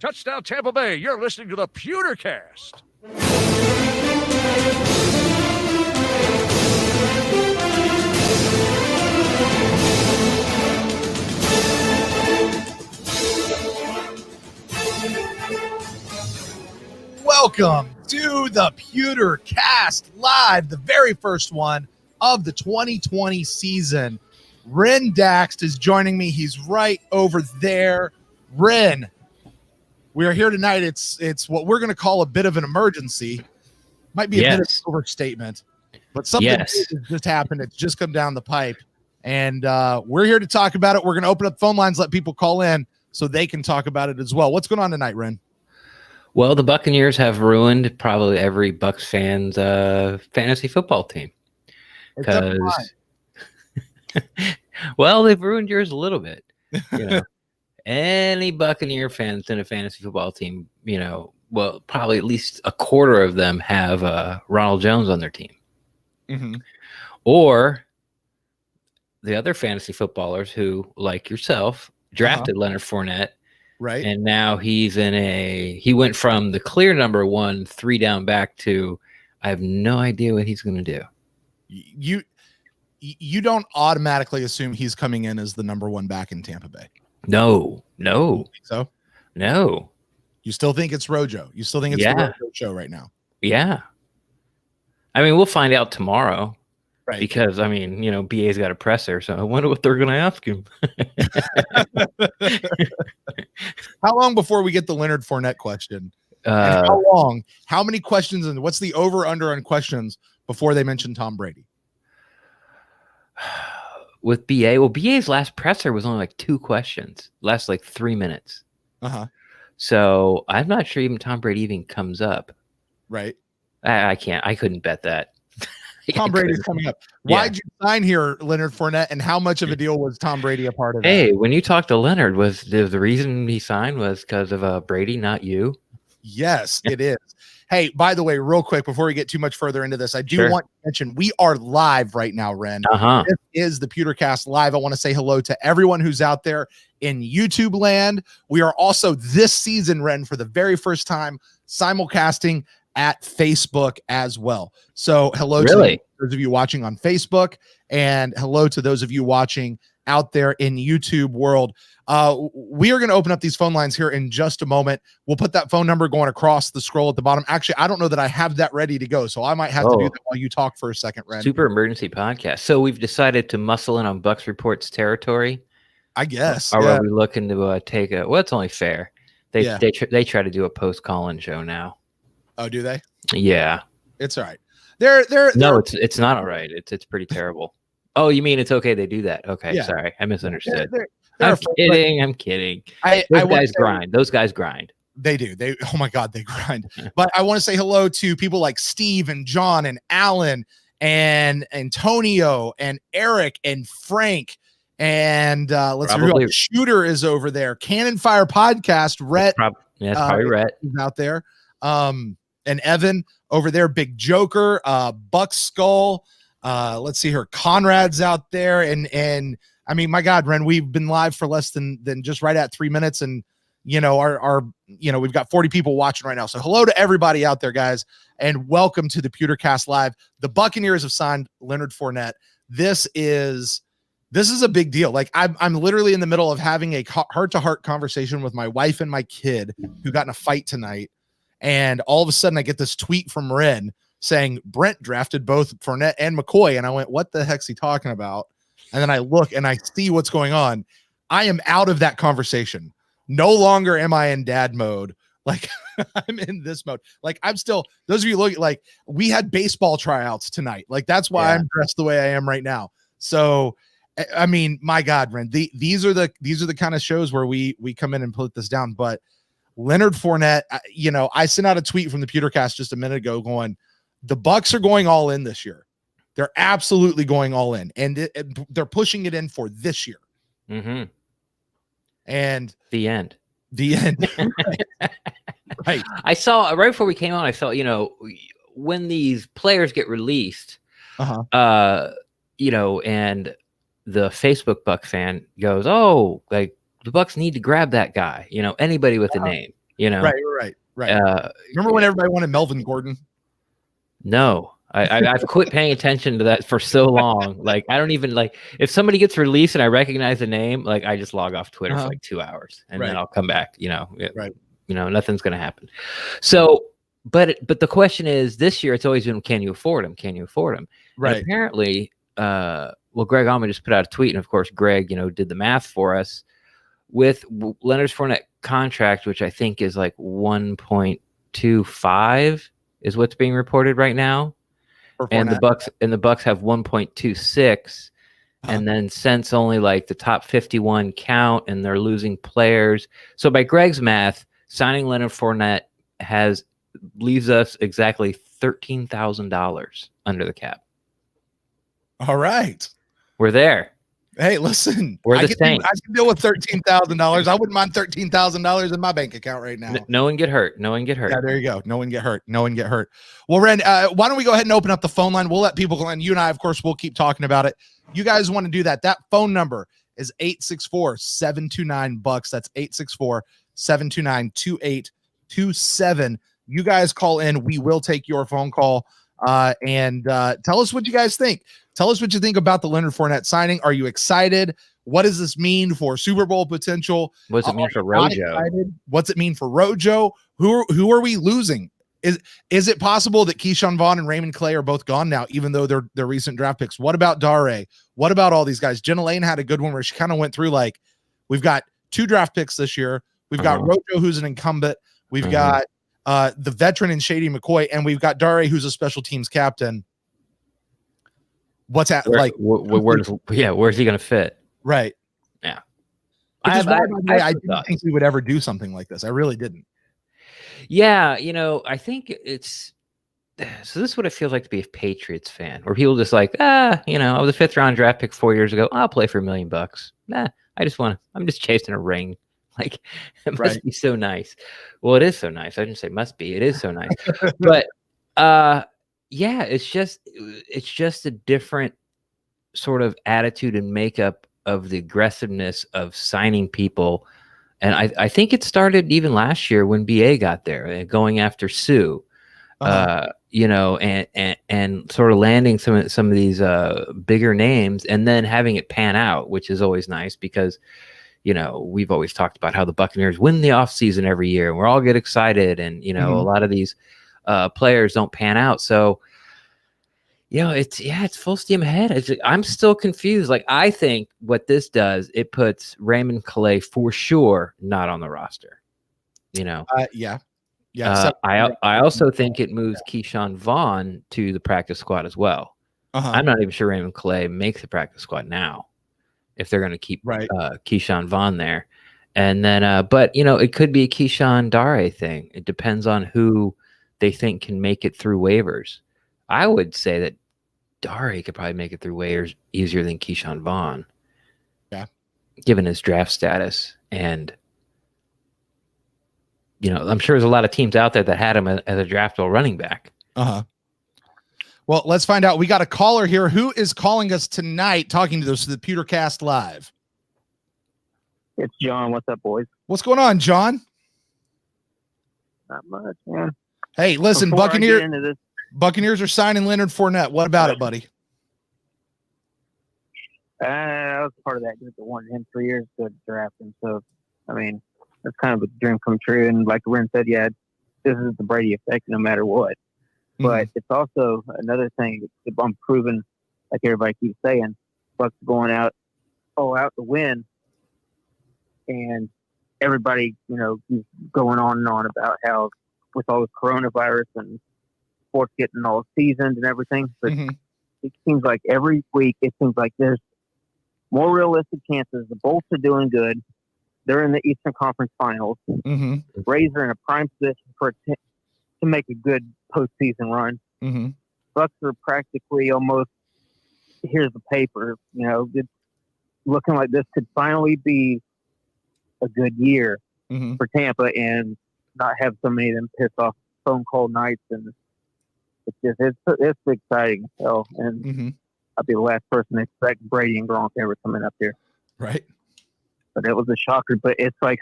Touchdown Tampa Bay. You're listening to the PewterCast. Welcome to the PewterCast Live, the very first one of the 2020 season. Ren Daxt is joining me. He's right over there. Ren, we are here tonight. It's what we're going to call a bit of an emergency. Might be a bit of an overstatement, but something just happened. It's just come down the pipe, and we're here to talk about it. We're going to open up phone lines, let people call in so they can talk about it as well. What's going on tonight, Ren? Well, the Buccaneers have ruined probably every Bucs fan's fantasy football team. Because, well, they've ruined yours a little bit. You know, any Buccaneer fans in a fantasy football team, you know, well, probably at least a quarter of them have Ronald Jones on their team. Mm-hmm. Or the other fantasy footballers who, like yourself, drafted Leonard Fournette. Right. And now he went from the clear number 1, 3 down back to, I have no idea what he's going to do. You don't automatically assume he's coming in as the number 1 back in Tampa Bay. No. So? No. You still think it's Rojo? You still think it's the Rojo show right now? Yeah. I mean, we'll find out tomorrow. Right. Because, I mean, you know, BA's got a presser, so I wonder what they're going to ask him. How long before we get the Leonard Fournette question? And how long? How many questions? And what's the over-under on questions before they mention Tom Brady? With BA, well, BA's last presser was only like 2 questions. Last like 3 minutes. So I'm not sure even Tom Brady even comes up. Right. I couldn't bet that. Tom Brady's coming up. Why'd you sign here, Leonard Fournette, and how much of a deal was Tom Brady a part of that? Hey, when you talked to Leonard, was the reason he signed was because of Brady, not you? Yes, it is. Hey, by the way, real quick, before we get too much further into this, I do want to mention we are live right now, Ren. This is the PewterCast Live. I want to say hello to everyone who's out there in YouTube land. We are also this season, Ren, for the very first time, simulcasting at Facebook as well. So hello to those of you watching on Facebook, and hello to those of you watching out there in YouTube world. We are going to open up these phone lines here in just a moment. We'll put that phone number going across the scroll at the bottom. Actually, I don't know that I have that ready to go, so I might have to do that while you talk for a second, Ren. Super emergency podcast. So we've decided to muscle in on Bucs Reports territory, I guess. Or are we looking to take a? Well, it's only fair. They try to do a post call-in show now. Oh, do they? Yeah, it's all right. It's not all right. It's pretty terrible. Oh, you mean it's okay they do that? Okay, sorry, I misunderstood. I'm kidding. Those guys grind. They do. Oh my God, they grind. But I want to say hello to people like Steve and John and Alan and Antonio and Eric and Frank. And let's see, Shooter is over there. Cannon Fire Podcast. Rhett. Probably Rhett is out there. And Evan over there, Big Joker, Buck Skull. Let's see here. Conrad's out there. And I mean, my God, Ren, we've been live for less than just right at 3 minutes. And, you know, we've got 40 people watching right now. So hello to everybody out there, guys. And welcome to the PewterCast Live. The Buccaneers have signed Leonard Fournette. This is a big deal. Like I'm literally in the middle of having a heart-to-heart conversation with my wife and my kid who got in a fight tonight. And all of a sudden I get this tweet from Ren saying Brent drafted both Fournette and McCoy. And I went, what the heck's he talking about? And then I look and I see what's going on. I am out of that conversation. No longer am I in dad mode. Like I'm in this mode. Like I'm still, those of you look, like we had baseball tryouts tonight. Like that's why I'm dressed the way I am right now. So, I mean, my God, Ren, these are the kind of shows where we come in and put this down. But Leonard Fournette, you know, I sent out a tweet from the PewterCast just a minute ago going, the Bucs are going all in this year. They're absolutely going all in, and they're pushing it in for this year. Mm-hmm. And the end. Right. I saw right before we came on, I saw, you know, when these players get released, you know, and the Facebook Bucs fan goes, oh, like the Bucs need to grab that guy, you know, anybody with a name. You know, Right. Remember when everybody wanted Melvin Gordon? No, I've quit paying attention to that for so long. Like, I don't even like if somebody gets released and I recognize the name, like I just log off Twitter for like 2 hours and then I'll come back. Nothing's gonna happen. So, but the question is, this year it's always been, can you afford him? Can you afford him? Right. And apparently, Greg Allman just put out a tweet, and of course, Greg, did the math for us with Leonard Fournette contract, which I think is like 1.25 is what's being reported right now. And the Bucks have 1.26. And then since only like the top 51 count and they're losing players. So by Greg's math, signing Leonard Fournette leaves us exactly $13,000 under the cap. All right. We're there. Hey, listen, We're I the can Saints. deal with $13,000. I wouldn't mind $13,000 in my bank account right now. No one get hurt. Yeah, there you go. No one get hurt. Well, Ren, why don't we go ahead and open up the phone line? We'll let people go in. You and I, of course, we'll keep talking about it. You guys want to do that? That phone number is 864-729-BUCKS. That's 864-729-2827. You guys call in. We will take your phone call and tell us what you guys think. Tell us what you think about the Leonard Fournette signing. Are you excited? What does this mean for Super Bowl potential? What does it mean for Rojo? What's it mean for Rojo? Who are we losing? Is it possible that Keyshawn Vaughn and Raymond Clay are both gone now, even though they're recent draft picks? What about Dare? What about all these guys? Jenna Lane had a good one where she kind of went through like, we've got 2 draft picks this year. We've got Rojo, who's an incumbent. We've got the veteran in Shady McCoy, and we've got Dare, who's a special teams captain. What's that like? Where's he going to fit? Right. Yeah. I didn't think we would ever do something like this. I really didn't. Yeah. I think it's, so this is what it feels like to be a Patriots fan, where people just like, I was a 5th round draft pick 4 years ago. I'll play for $1 million. I'm just chasing a ring. Like, it must be so nice. Well, it is so nice. I didn't say must be. It is so nice. But, yeah, it's just a different sort of attitude and makeup of the aggressiveness of signing people. And I think it started even last year when BA got there, going after Sue, and sort of landing some of these bigger names and then having it pan out, which is always nice because, we've always talked about how the Buccaneers win the offseason every year and we're all get excited. And, a lot of these players don't pan out. So, it's full steam ahead. I'm still confused. Like, I think what this does, it puts Raymond Clay for sure not on the roster. Yeah. I also think it moves Keyshawn Vaughn to the practice squad as well. I'm not even sure Raymond Clay makes the practice squad now if they're going to keep Keyshawn Vaughn there. And then, but it could be a Keyshawn Dare thing. It depends on who they think can make it through waivers. I would say that Dare could probably make it through waivers easier than Keyshawn Vaughn. Yeah. Given his draft status. And, I'm sure there's a lot of teams out there that had him as a draftable running back. Well, let's find out. We got a caller here. Who is calling us tonight, talking to us to the PewterCast Live? It's John. What's up, boys? What's going on, John? Not much, man. Hey, listen, Buccaneers are signing Leonard Fournette. What about it, buddy? I was part of that group that wanted him 3 years to draft him. So, that's kind of a dream come true. And like Ren said, this is the Brady effect no matter what. But it's also another thing that I'm proving, like everybody keeps saying, Bucks going out to win. And everybody, keeps going on and on about how with all this coronavirus and sports getting all seasoned and everything. But it seems like every week, there's more realistic chances. The Bolts are doing good. They're in the Eastern Conference Finals. Rays are in a prime position to make a good postseason run. Bucks are practically almost, here's the paper. It's looking like this could finally be a good year for Tampa and not have so many of them piss off phone call nights. And it's exciting as hell. And I'll be the last person to expect Brady and Gronk ever coming up here. Right. But it was a shocker. But it's like,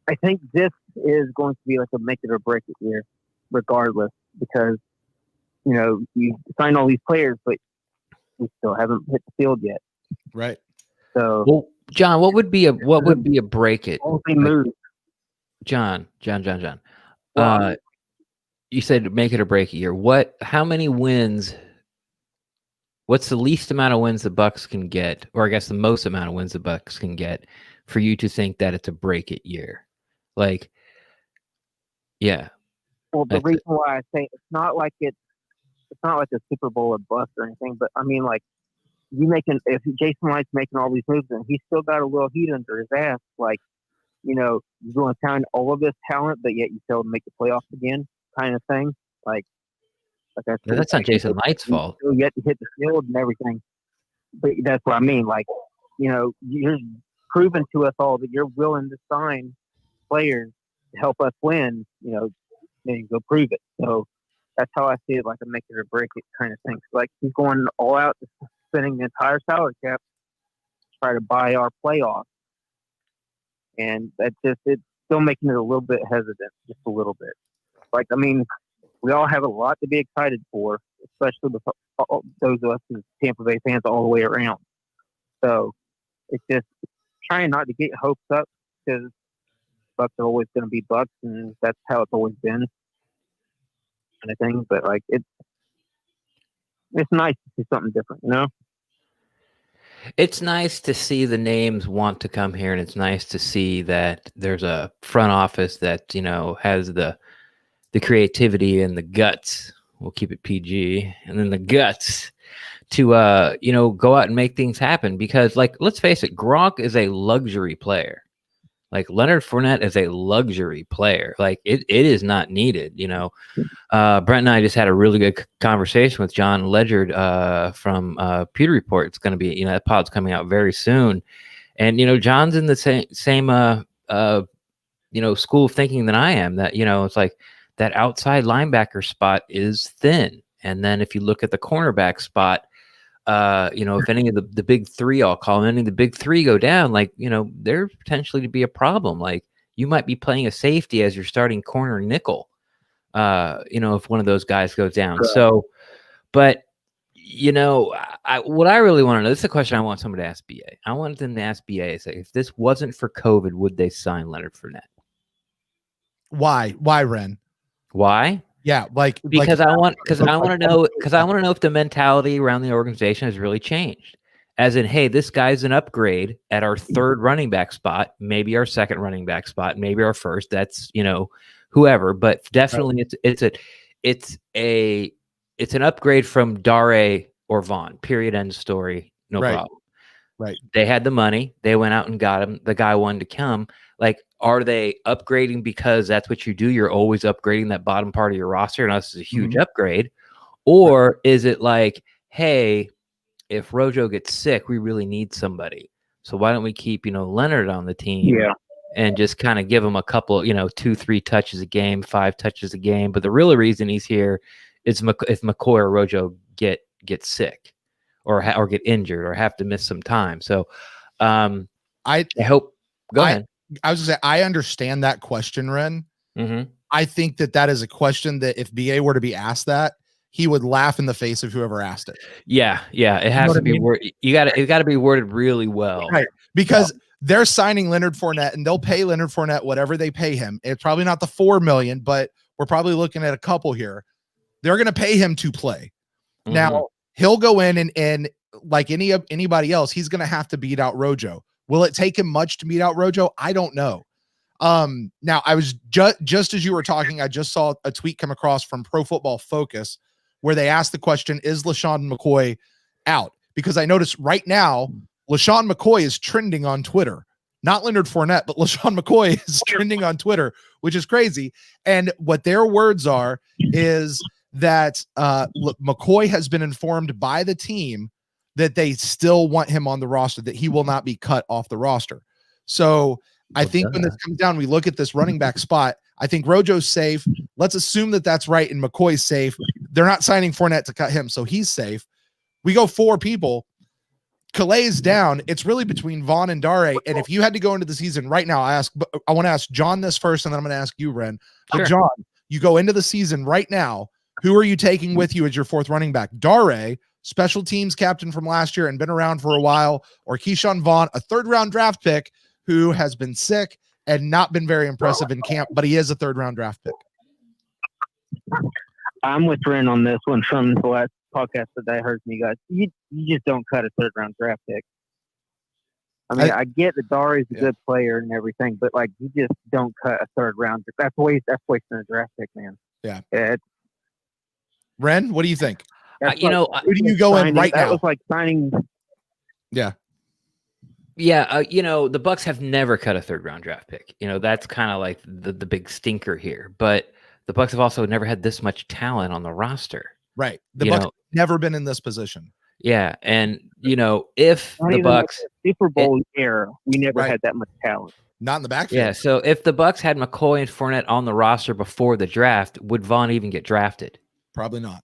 I think this is going to be like a make it or break it year, regardless, because you sign all these players, but we still haven't hit the field yet. Right. So, well, John, what would be a break it? Only move. John. Well, You said make it or break it year. How many wins? What's the least amount of wins the Bucks can get, or I guess the most amount of wins the Bucks can get, for you to think that it's a break it year? Like, yeah. Well, the reason why I say it's not like a Super Bowl or bust or anything, but I mean, like, if Jason White's making all these moves and he's still got a little heat under his ass, like, you're going to sign all of this talent, but yet you fail to make the playoffs again, kind of thing. Like that's not Jason Light's fault. You yet to hit the field and everything. But that's what I mean. Like, you're proving to us all that you're willing to sign players to help us win. Then you go prove it. So that's how I see it, like a make it or break it kind of thing. So, like, he's going all out, spending the entire salary cap to try to buy our playoffs. And it's still making it a little bit hesitant, just a little bit. Like, I mean, we all have a lot to be excited for, especially with those of us as Tampa Bay fans all the way around. So it's just trying not to get hopes up, because Bucks are always going to be Bucks, and that's how it's always been, kind of thing. But like, it's nice to see something different, It's nice to see the names want to come here, and it's nice to see that there's a front office that has the creativity and the guts. We'll keep it PG, and then the guts to go out and make things happen. Because, like, let's face it, Gronk is a luxury player. Like, Leonard Fournette is a luxury player. Like, it is not needed. Brent and I just had a really good conversation with John Ledgerd from Pewter Report. It's going to be, that pod's coming out very soon. And, John's in the same school of thinking than I am, that, it's like that outside linebacker spot is thin. And then if you look at the cornerback spot, if any of the big three, I'll call them, any of the big three go down, like, there's potentially to be a problem. Like, you might be playing a safety as your starting corner nickel, if one of those guys goes down. Right. So, but, what I really want to know, this is a question I want someone to ask BA. I want them to ask BA, say, if this wasn't for COVID, would they sign Leonard Fournette? Why, Ren? Why? Yeah, because I want to know if the mentality around the organization has really changed. As in, hey, this guy's an upgrade at our third running back spot, maybe our second running back spot, maybe our first. That's whoever, but definitely it's an upgrade from Dare or Vaughn. Period. End story. No problem. Right. They had the money. They went out and got him. The guy wanted to come. Like, are they upgrading because that's what you do? You're always upgrading that bottom part of your roster, and this is a huge upgrade. Or is it like, hey, if Rojo gets sick, we really need somebody. So why don't we keep, Leonard on the team and just kind of give him a couple, 2-3 touches a game, 5 touches a game. But the real reason he's here is if McCoy or Rojo get sick or get injured or have to miss some time. So I hope. Go ahead. I was gonna say, I understand that question, Ren. Mm-hmm. I think that is a question that if BA were to be asked that, he would laugh in the face of whoever asked it. Yeah. It has to be worded. It got to be worded really well, right? Because they're signing Leonard Fournette, and they'll pay Leonard Fournette whatever they pay him. It's probably not the $4 million, but we're probably looking at a couple here. They're going to pay him to play. Mm-hmm. Now he'll go in and like anybody else, he's going to have to beat out Rojo. Will it take him much to beat out Rojo? I don't know. Now I was just as you were talking, I just saw a tweet come across from Pro Football Focus where they asked the question, is Lashonda Mccoy out? Because I noticed right now, Lashonda Mccoy is trending on Twitter. Not Leonard Fournette, but Lashonda Mccoy is trending on Twitter, which is crazy. And what their words are is that McCoy has been informed by the team that they still want him on the roster, that he will not be cut off the roster. So I think when this comes down, we look at this running back spot. I think Rojo's safe. Let's assume that that's right, and McCoy's safe. They're not signing Fournette to cut him, so he's safe. We go 4 people. Calais down, it's really between Vaughn and Dare. And if you had to go into the season right now, I want to ask John this first, and then I'm going to ask you, Ren. But Sure. John, you go into the season right now. Who are you taking with you as your fourth running back? Dare, special teams captain from last year and been around for a while, or Keyshawn Vaughn, a third-round draft pick who has been sick and not been very impressive in camp, but he is a third-round draft pick. I'm with Ren on this one from the last podcast that I heard from you guys. You just don't cut a third-round draft pick. I mean, I get that Dare is a good player and everything, but like you just don't cut a third-round. That's wasting a draft pick, man. Yeah. Ren, what do you think? Who do you go in right now? That was like signing. Yeah. The Bucs have never cut a third-round draft pick. That's kind of like the big stinker here. But the Bucs have also never had this much talent on the roster. Right. The Bucs have never been in this position. Yeah, and if the Bucs Super Bowl era, we never had that much talent. Not in the backfield. Yeah, so if the Bucs had McCoy and Fournette on the roster before the draft, would Vaughn even get drafted? Probably not.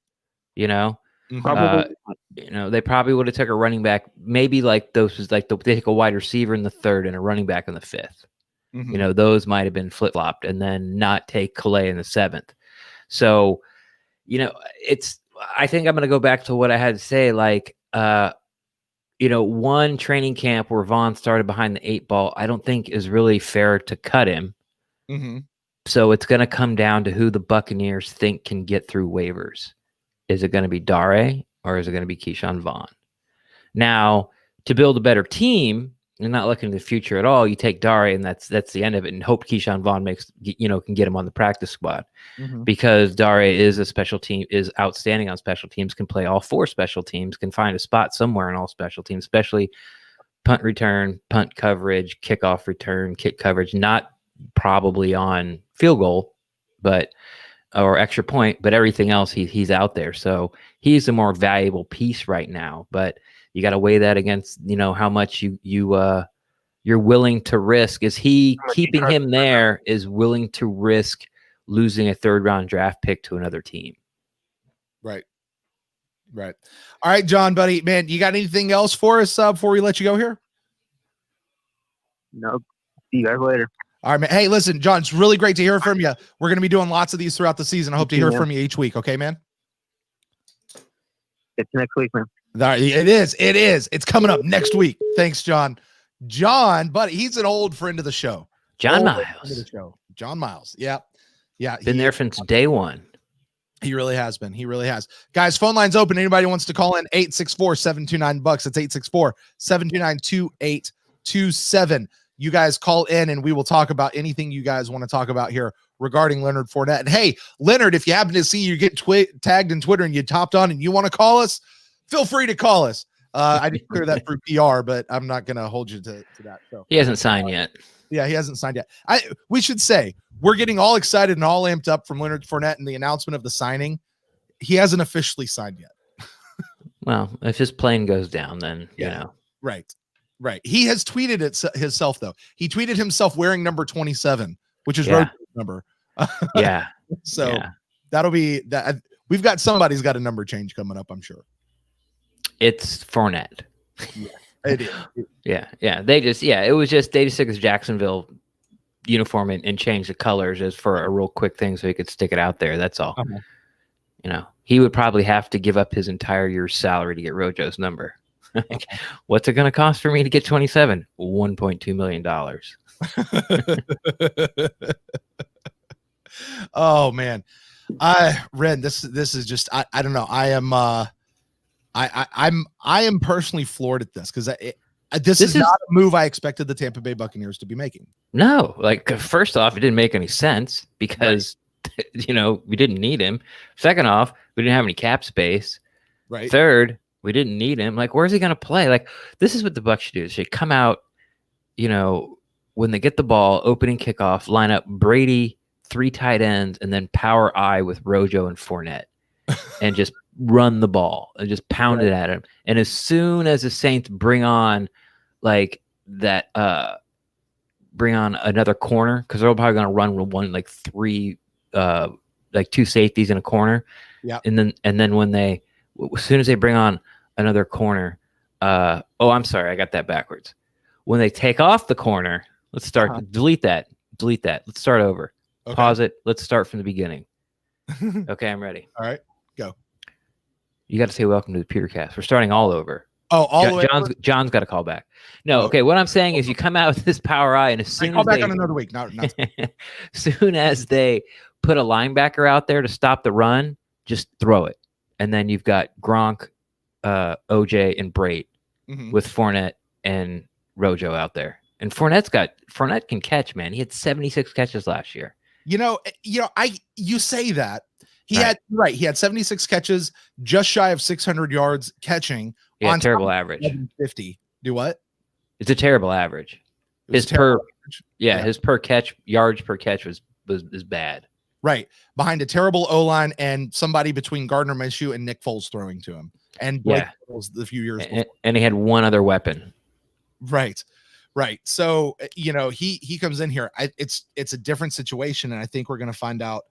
Probably. They probably would have took a running back, maybe like those was like they take a wide receiver in the third and a running back in the fifth. Mm-hmm. Those might have been flip-flopped, and then not take Calais in the seventh. So, I think I'm going to go back to what I had to say. Like, one training camp where Vaughn started behind the 8 ball, I don't think is really fair to cut him. Mm-hmm. So it's going to come down to who the Buccaneers think can get through waivers. Is it going to be Dare or is it going to be Keyshawn Vaughn? Now, to build a better team, you're not looking to the future at all. You take Dare, and that's the end of it, and hope Keyshawn Vaughn can get him on the practice squad, because Dare is is outstanding on special teams, can play all 4 special teams, can find a spot somewhere in all special teams, especially punt return, punt coverage, kickoff return, kick coverage, not probably on field goal, or extra point, but everything else he's out there. So he's the more valuable piece right now, but you got to weigh that against, how much you're willing to risk. Is he keeping him there is willing to risk losing a third-round draft pick to another team? Right. All right, John, buddy, man, you got anything else for us before we let you go here? No. See you guys later. All right, man. Hey, listen, John, it's really great to hear from you. We're going to be doing lots of these throughout the season. I hope to hear from you each week. Okay, man? It's next week, man. It is. It's coming up next week. Thanks, John. John, buddy, he's an old friend of the show. John Miles. John Miles. Yeah. Been there since day one. He really has been. Guys, phone line's open. Anybody wants to call in, 864-729-BUCKS. It's 864-729-2827. You guys call in and we will talk about anything you guys want to talk about here regarding Leonard Fournette. And hey, Leonard, if you happen to see you get tagged in Twitter and you topped on and you want to call us, feel free to call us. I didn't clear that through PR, but I'm not going to hold you to that. So he hasn't signed yet. Yeah, he hasn't signed yet. We should say we're getting all excited and all amped up from Leonard Fournette and the announcement of the signing. He hasn't officially signed yet. Well, if his plane goes down, then, Right. He has tweeted it himself, though. He tweeted himself wearing number 27, which is Road's number. So that'll be that. We've got somebody's got a number change coming up, I'm sure. It's Fournette. Yeah, it is. Yeah. They just took his Jacksonville uniform and changed the colors as for a real quick thing so he could stick it out there. That's all. He would probably have to give up his entire year's salary to get Rojo's number. What's it going to cost for me to get 27? $1.2 million. Oh man. Ren, this is just, I don't know. I am personally floored at this because this is not a move I expected the Tampa Bay Buccaneers to be making. No, first off, it didn't make any sense because, we didn't need him. Second off, we didn't have any cap space. Right. Third, we didn't need him. Where's he going to play? This is what the Bucs should do. They should come out, when they get the ball, opening kickoff, line up Brady, 3 tight ends, and then power I with Rojo and Fournette, and just run the ball and just pound it at him. And as soon as the Saints bring on bring on another corner, because they're probably going to run one 3 2 safeties in a corner. Yeah. And then when as soon as they bring on another corner, I'm sorry, I got that backwards. When they take off the corner, let's start. Delete that. Let's start over. Okay. Pause it. Let's start from the beginning. Okay, I'm ready. All right, go. You got to say welcome to the PewterCast. We're starting all over. Oh, all the way. John's got to call back. No, okay. What I'm saying is, you come out with this power eye, and as soon call as back they, on another week. Not soon as they put a linebacker out there to stop the run, just throw it, and then you've got Gronk, OJ, and Brait with Fournette and Rojo out there. And Fournette can catch, man. He had 76 catches last year. You say that. He had 76 catches, just shy of 600 yards catching. Yeah, terrible average. 50. Do what? It's a terrible average. His per catch yards per catch was bad. Right. Behind a terrible O-line and somebody between Gardner Minshew and Nick Foles throwing to him. And Blake Bortles the few years before. And he had one other weapon. Right. So, he comes in here. It's a different situation, and I think we're going to find out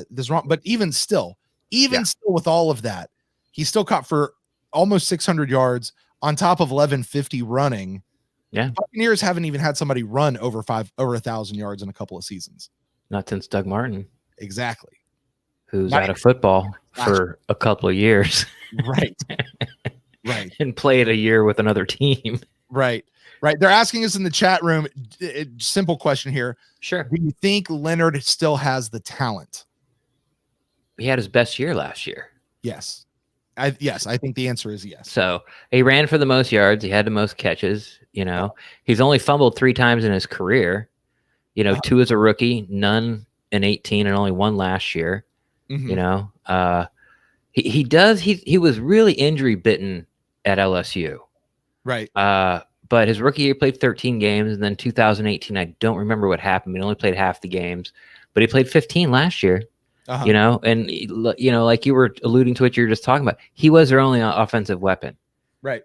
this wrong. But even still with all of that, he still caught for almost 600 yards on top of 1150 running. Yeah. Buccaneers haven't even had somebody run over 1,000 yards in a couple of seasons. Not since Doug Martin. Exactly. Who's out of football for a couple of years. Right. And played a year with another team. Right. They're asking us in the chat room, simple question here. Sure. Do you think Leonard still has the talent? He had his best year last year. Yes. I think the answer is yes. So he ran for the most yards. He had the most catches. He's only fumbled 3 times in his career. 2 as a rookie, none in 18, and only 1 last year. He was really injury bitten at LSU. Right. But his rookie year, he played 13 games, and then 2018, I don't remember what happened. He only played half the games, but he played 15 last year. And like you were alluding to what you were just talking about, he was their only offensive weapon. Right.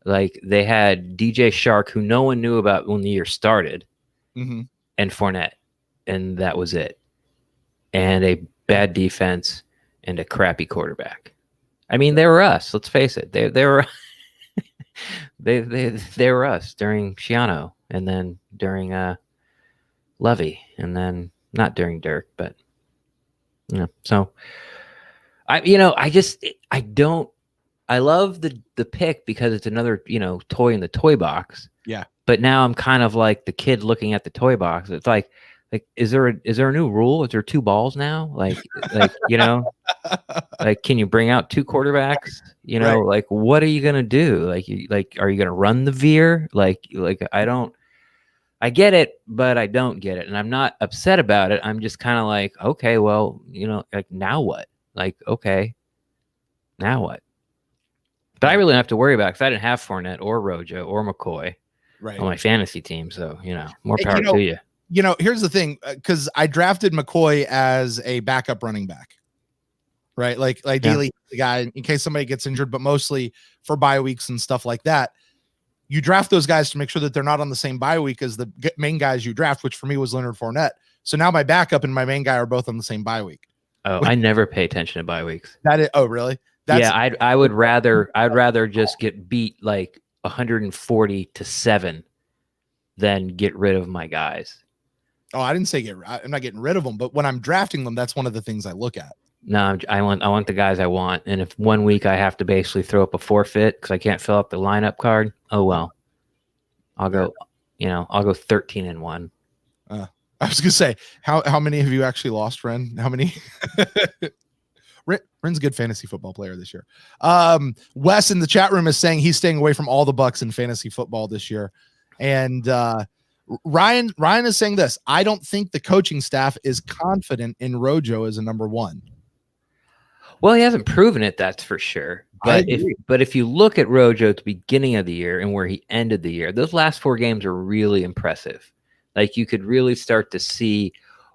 Like they had DJ Shark, who no one knew about when the year started, and Fournette, and that was it. And a bad defense and a crappy quarterback. I mean, they were us. Let's face it. They were they were us during Shiano, and then during Levy, and then not during Dirk, but so I love the pick because it's another toy in the toy box. Yeah. But now I'm kind of like the kid looking at the toy box. It's like is there a new rule? Is there 2 balls now? Like like can you bring out 2 quarterbacks? Like what are you gonna do? Like are you gonna run the veer? Like I get it, but I don't get it, and I'm not upset about it. I'm just kind of like, okay, well, like now what? Like, okay, now what? But I really don't have to worry about it because I didn't have Fournette or Rojo or McCoy on my fantasy team, so more power to you. Here's the thing, because I drafted McCoy as a backup running back, right? Like ideally the guy in case somebody gets injured, but mostly for bye weeks and stuff like that. You draft those guys to make sure that they're not on the same bye week as the main guys you draft, which for me was Leonard Fournette. So now my backup and my main guy are both on the same bye week. Oh, I never pay attention to bye weeks. Oh, really? I'd rather just get beat like 140-7 than get rid of my guys. Oh, I didn't say I'm not getting rid of them, but when I'm drafting them, that's one of the things I look at. No, I want the guys I want, and if 1 week I have to basically throw up a forfeit because I can't fill up the lineup card, oh well. I'll go 13-1. I was gonna say, how many have you actually lost, Ren? How many? Ren's a good fantasy football player this year. Wes in the chat room is saying he's staying away from all the Bucks in fantasy football this year, and Ryan is saying this: I don't think the coaching staff is confident in Rojo as a number 1. Well, he hasn't proven it, that's for sure. But if you look at Rojo at the beginning of the year and where he ended the year, those last 4 games are really impressive. Like you could really start to see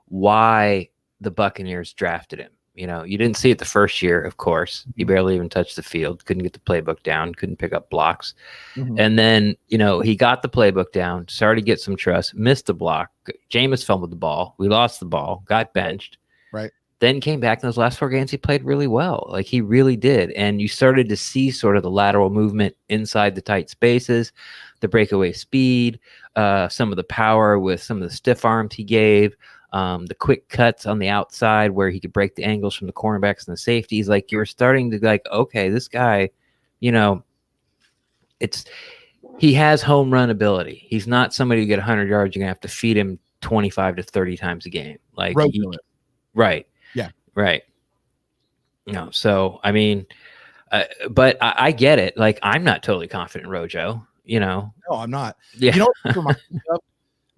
why the Buccaneers drafted him. You didn't see it the first year, of course. He barely even touched the field, couldn't get the playbook down, couldn't pick up blocks. And then, he got the playbook down, started to get some trust, missed the block. Jameis fumbled the ball. We lost the ball, got benched. Right. then came back in those last 4 games. He played really well. Like he really did. And you started to see sort of the lateral movement inside the tight spaces, the breakaway speed, some of the power with some of the stiff arms he gave, the quick cuts on the outside where he could break the angles from the cornerbacks and the safeties. Like you were starting to like, okay, this guy, you know, he has home run ability. He's not somebody who get 100 yards. You're gonna have to feed him 25 to 30 times a game. Like right. Yeah. Right. No. So, I mean, but I get it. Like, I'm not totally confident in Rojo, you know? No, I'm not. Yeah. You know what this reminds me of?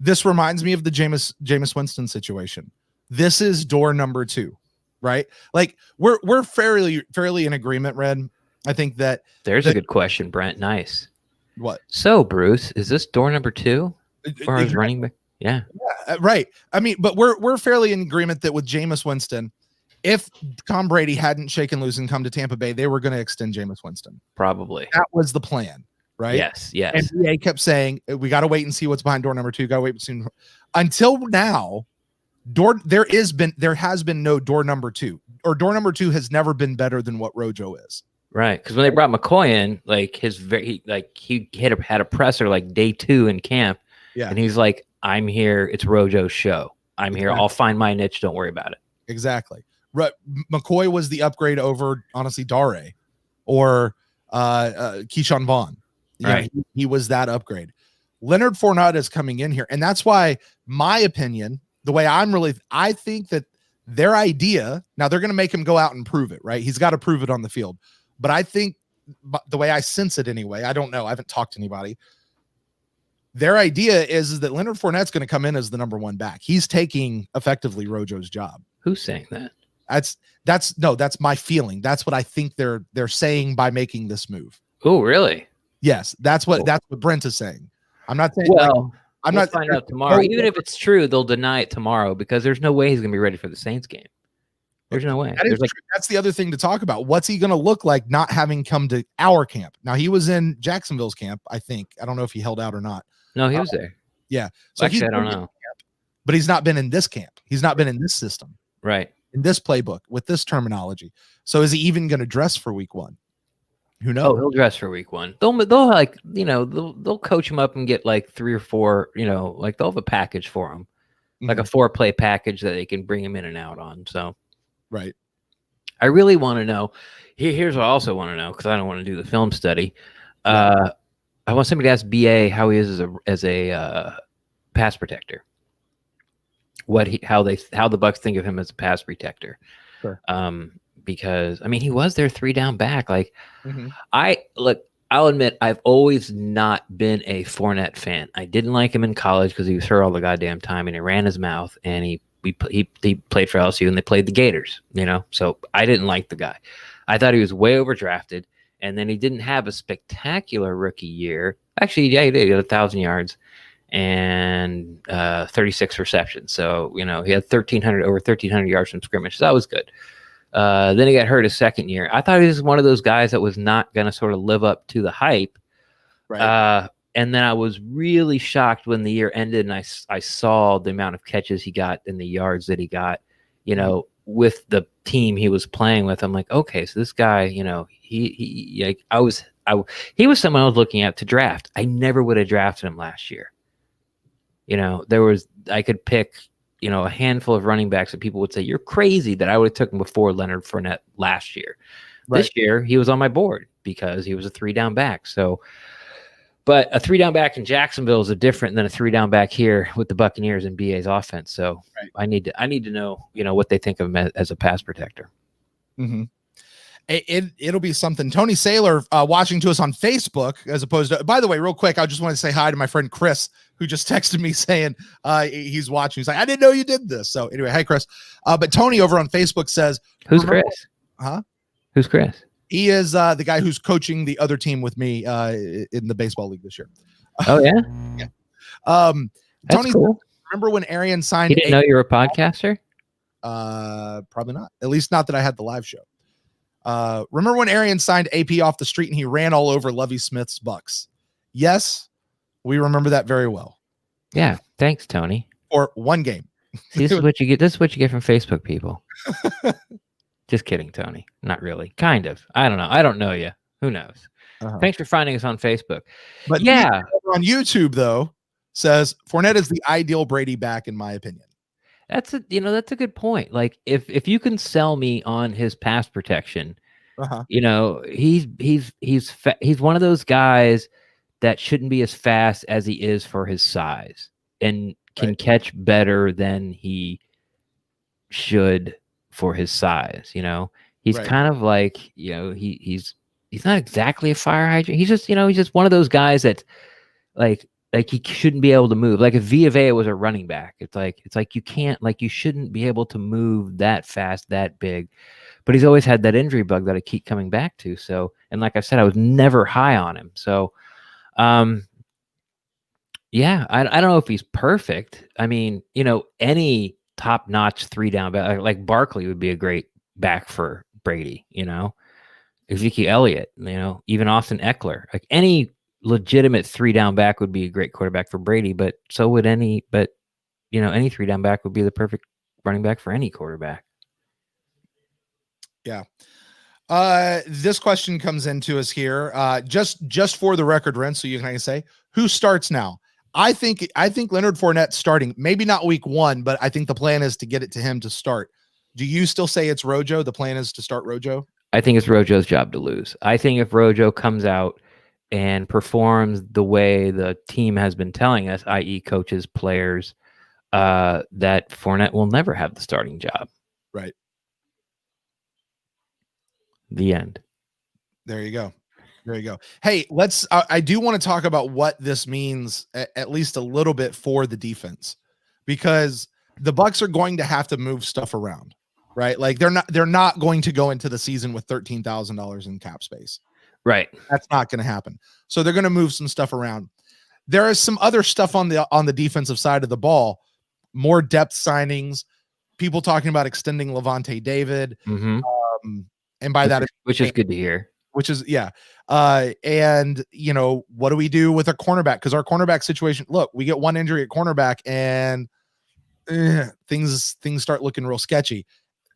This reminds me of the Jameis Winston situation. This is door number 2, right? Like we're fairly in agreement, Red. I think that there's a good question, Brent. Nice. What? So, Bruce, is this door number 2 for his running back? Yeah, right. I mean, but we're fairly in agreement that with Jameis Winston, if Tom Brady hadn't shaken loose and come to Tampa Bay, they were going to extend Jameis Winston. Probably. That was the plan, right? Yes. And BA kept saying, we got to wait and see what's behind door number 2. Got to wait soon. Until now, there has been no door number 2, or door number 2 has never been better than what Rojo is. Right, because when they brought McCoy in, like he had a presser like day 2 in camp, and he's like, "I'm here. It's Rojo's show. I'm here. I'll find my niche. Don't worry about it." Exactly. McCoy was the upgrade over, honestly, Dare or Keyshawn Vaughn. Right. He was that upgrade. Leonard Fournette is coming in here, and that's why my opinion, the way I think that their idea. Now they're going to make him go out and prove it. Right. He's got to prove it on the field. But I think the way I sense it anyway, I don't know. I haven't talked to anybody. Their idea is that Leonard Fournette's going to come in as the number 1 back. He's taking effectively Rojo's job. Who's saying that? That's my feeling. That's what I think they're saying by making this move. Oh, really? Yes, that's what Brent is saying. I'm not saying. Well, I'm we'll not find out tomorrow. Even if it's true, they'll deny it tomorrow because there's no way he's going to be ready for the Saints game. There's no way. That's the other thing to talk about. What's he going to look like not having come to our camp? Now, he was in Jacksonville's camp, I think. I don't know if he held out or not. No, he was there. Yeah. So actually, I don't know. Camp, but he's not been in this camp. He's not been in this system. Right. In this playbook with this terminology. So is he even going to dress for week 1? Who knows? Oh, he'll dress for week 1. They'll like, you know, they'll coach him up and get like 3 or 4, you know, like they'll have a package for him. Like a 4-play package that they can bring him in and out on. So, right. I really want to know. Here's what I also want to know because I don't want to do the film study. I want somebody to ask BA how he is as a pass protector. How the Bucs think of him as a pass protector. Sure. Because I mean he was their 3-down back. Like I'll admit I've always not been a Fournette fan. I didn't like him in college because he was hurt all the goddamn time and he ran his mouth and he played for LSU and they played the Gators, you know? So I didn't like the guy. I thought he was way overdrafted and then he didn't have a spectacular rookie year. Actually, yeah, he did. He had 1,000 yards and 36 receptions. So, you know, he had over 1,300 yards from scrimmage. So that was good. Then he got hurt his second year. I thought he was one of those guys that was not going to sort of live up to the hype. Right. And then I was really shocked when the year ended and I saw the amount of catches he got and the yards that he got, you know, with the team he was playing with. I'm like, okay, so this guy, you know, he was someone I was looking at to draft. I never would have drafted him last year. You know, I could pick, you know, a handful of running backs that people would say, you're crazy that I would have took him before Leonard Fournette last year. Right. This year, he was on my board because he was a 3-down back. So, but a 3-down back in Jacksonville is different than a 3-down back here with the Buccaneers and BA's offense. So right. I need to know, you know, what they think of him as a pass protector. Mm-hmm. It'll be something. Tony Saylor watching to us on Facebook, as opposed to, by the way, real quick, I just want to say hi to my friend Chris, who just texted me saying he's watching. He's like, I didn't know you did this. So anyway, hi Chris. But Tony over on Facebook says, who's Chris? Huh? Who's Chris? He is the guy who's coaching the other team with me in the baseball league this year. Oh yeah. Yeah. That's Tony, cool. remember when Arian signed? He didn't know you were a podcaster? Probably not. At least not that I had the live show. Remember when Arian signed AP off the street and he ran all over Lovie Smith's Bucks? Yes, we remember that very well. Yeah. Thanks, Tony. For one game. See, this is what you get. This is what you get from Facebook people. Just kidding, Tony. Not really. Kind of. I don't know. I don't know you. Who knows? Thanks for finding us on Facebook. But yeah, on YouTube though says Fournette is the ideal Brady back in my opinion. That's a good point. Like if you can sell me on his pass protection, he's one of those guys that shouldn't be as fast as he is for his size and can catch better than he should for his size. He's kind of like, he's not exactly a fire hydrant. He's just one of those guys that like he shouldn't be able to move. Like if Villa was a running back, it's like you shouldn't be able to move that fast, that big. But he's always had that injury bug that I keep coming back to. So, and like I said, I was never high on him. So, yeah, I don't know if he's perfect. I mean, any top-notch 3-down back, like Barkley would be a great back for Brady, Ezekiel Elliott, even Austin Eckler, like any legitimate 3-down back would be a great quarterback for Brady, but so would any 3-down back would be the perfect running back for any quarterback. Yeah. This question comes into us here. Just for the record, Ren, so you can say who starts now. I think Leonard Fournette starting, maybe not week 1, but I think the plan is to get it to him to start. Do you still say it's Rojo? The plan is to start Rojo? I think it's Rojo's job to lose. I think if Rojo comes out and performs the way the team has been telling us, i.e. coaches, players, that Fournette will never have the starting job. Right. The end. There you go. There you go. Hey, I do want to talk about what this means at least a little bit for the defense, because the Bucs are going to have to move stuff around, right? Like they're not going to go into the season with $13,000 in cap space. Right. That's not going to happen. So they're going to move some stuff around. There is some other stuff on the defensive side of the ball, more depth signings, people talking about extending Levante David. Mm-hmm. And by which is good to hear. Which is, yeah. And what do we do with a cornerback? Because our cornerback situation, look, we get one injury at cornerback and things start looking real sketchy.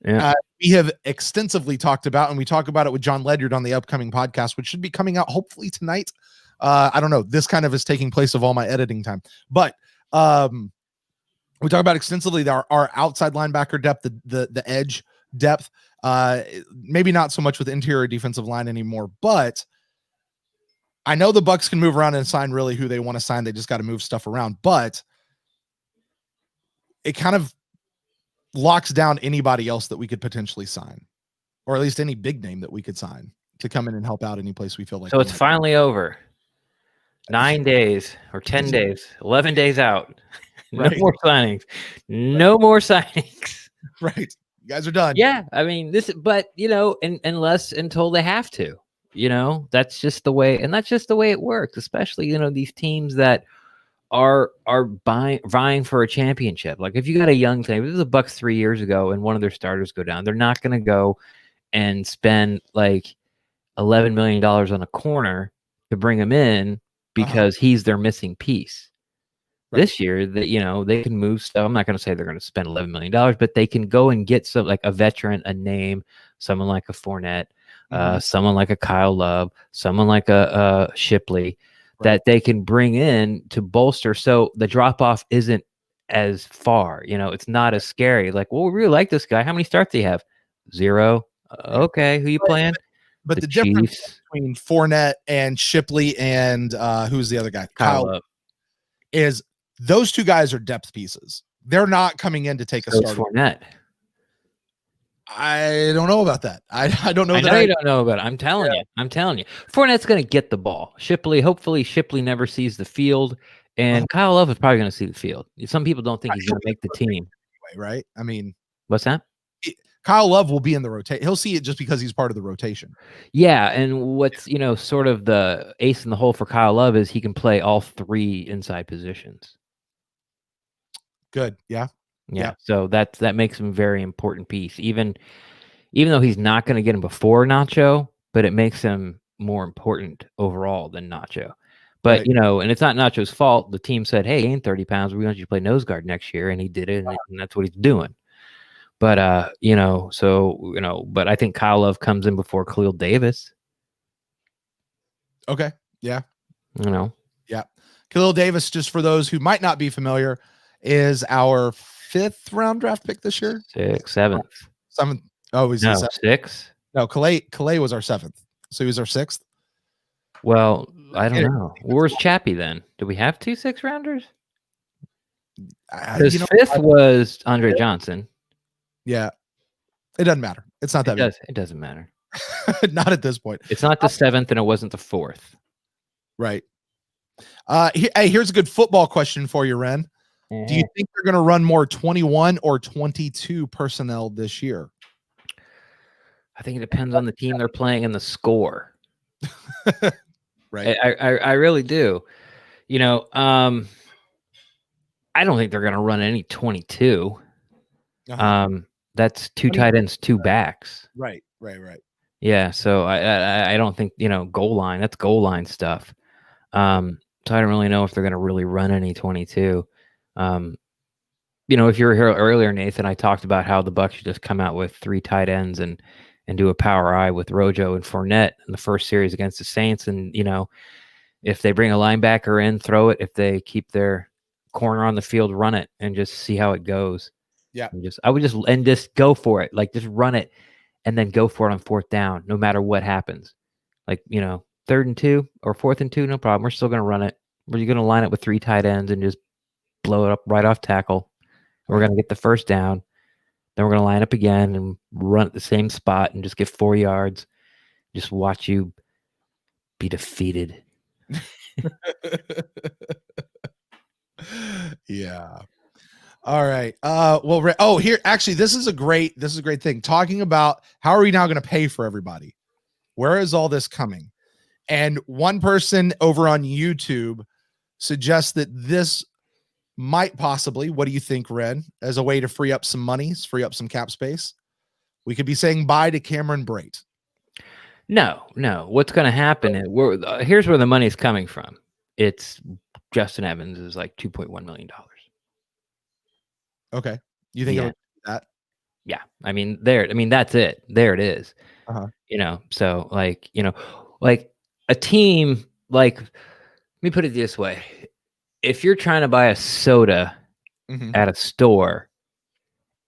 Yeah. We have extensively talked about, and we talk about it with John Ledyard on the upcoming podcast, which should be coming out hopefully tonight. I don't know. This kind of is taking place of all my editing time, but we talk about extensively our outside linebacker depth, the edge depth. Maybe not so much with interior defensive line anymore, but I know the Bucs can move around and sign really who they want to sign. They just got to move stuff around, but it kind of locks down anybody else that we could potentially sign, or at least any big name that we could sign to come in and help out any place we feel like. So it's finally over. 9 days or 10 days, 11 days out. No more signings. No more signings. Right. You guys are done. Yeah. I mean, unless until they have to, that's just the way, and that's just the way it works, especially, these teams that are vying for a championship. Like if you got a young team, this was the Bucs 3 years ago and one of their starters go down, they're not going to go and spend like $11 million on a corner to bring him in because he's their missing piece. Right. This year, they can move stuff. I'm not going to say they're going to spend $11 million, but they can go and get some, like a veteran, a name, someone like a Fournette, someone like a Kyle Love, someone like a Shipley, that they can bring in to bolster. So the drop off isn't as far, it's not as scary. Like, well, we really like this guy. How many starts do you have? 0. Okay. Who you playing? But the difference between Fournette and Shipley and who's the other guy? Kyle Love. Is those two guys are depth pieces. They're not coming in to take a start. Fournette. I don't know about that. I don't know. I know you don't know about it. I'm telling you. Fournette's going to get the ball. Hopefully Shipley never sees the field, and Kyle Love is probably going to see the field. Some people don't think he's going to make the team. Right? I mean, what's that? Kyle Love will be in the rotation. He'll see it just because he's part of the rotation. Yeah, and what's sort of the ace in the hole for Kyle Love is he can play all 3 inside positions. Good. Yeah. So that makes him a very important piece. Even though he's not going to get him before Nacho, but it makes him more important overall than Nacho. But, Right. you know, and it's not Nacho's fault. The team said, hey, gain 30 pounds. We want you to play nose guard next year. And he did it. And that's what he's doing. But, you know, so, you know, but I think Kyle Love comes in before Khalil Davis. Okay. Yeah. You know. Yeah. Khalil Davis, just for those who might not be familiar, is our 5th round draft pick this year. 6th, 7th. 7th. Oh, he's No, 6th? 6th. No, Calais was our 7th. So he was our 6th. Well, I don't know. Where's Chappie then? Do we have 2 6-rounders? His 5th was Andre Johnson. Yeah. It doesn't matter. It's not that It doesn't matter. Not at this point. It's not the 7th and it wasn't the 4th. Right. Hey, here's a good football question for you, Ren. Do you think they're going to run more 21 or 22 personnel this year? I think it depends on the team they're playing and the score. Right. I really do. You know, I don't think they're going to run any 22. That's 2 tight ends, 2 backs. Right. Yeah. So I don't think, you know, goal line, that's goal line stuff. So I don't really know if they're going to really run any 22. You know, if you were here earlier, Nathan, I talked about how the Bucs should just come out with 3 tight ends and do a power eye with Rojo and Fournette in the first series against the Saints. And, you know, if they bring a linebacker in, throw it. If they keep their corner on the field, run it and just see how it goes. Yeah. I would just go for it. Like, just run it and then go for it on 4th down, no matter what happens. Like, you know, 3rd and 2 or 4th and 2, no problem. We're still going to run it. We're going to line it with 3 tight ends and just blow it up right off tackle. We're going to get the 1st down. Then we're going to line up again and run at the same spot and just get 4 yards. Just watch you be defeated. Yeah. All right. Well, here, actually, this is a great thing. Talking about how are we now going to pay for everybody? Where is all this coming? And one person over on YouTube suggests that this might possibly, what do you think, Ren, as a way to free up some money, free up some cap space? We could be saying bye to Cameron Brate. No. What's going to happen is here's where the money's coming from. It's Justin Evans is like $2.1 million. Okay. You think it'll do that? Yeah. I mean, that's it. There it is. You know, so like, you know, like a team, like, let me put it this way. If you're trying to buy a soda at a store